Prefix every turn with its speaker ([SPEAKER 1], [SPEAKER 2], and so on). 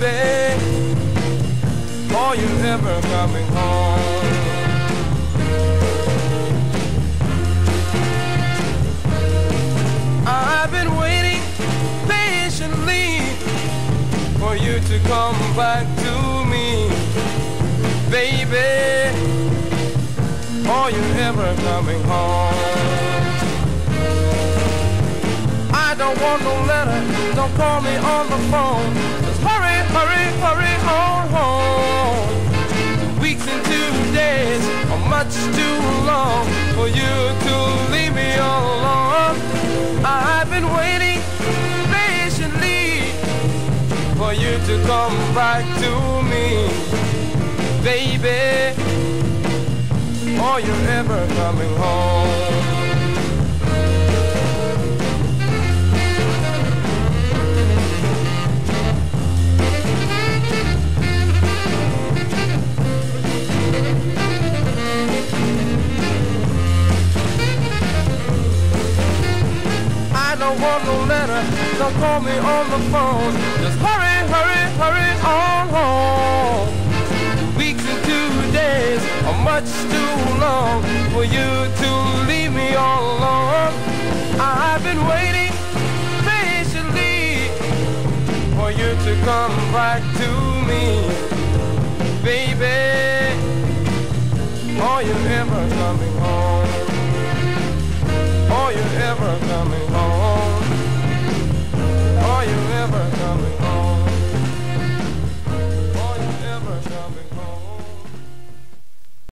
[SPEAKER 1] baby? Are you ever coming home? I've been waiting patiently for you to come back to me, baby. Are you ever coming home? I don't want no letter, don't call me on the phone. Just hurry, hurry, hurry on home. Weeks and 2 days are much too long for you to leave me all alone. I've been waiting patiently for you to come back to me, baby. Are you ever coming home? I don't want no letter, don't call me on the phone. Just hurry, hurry, hurry on home. Weeks and 2 days are much too long for you to leave me all alone. I've been waiting patiently for you to come back to me, baby. Are you ever coming home? Are you ever coming home?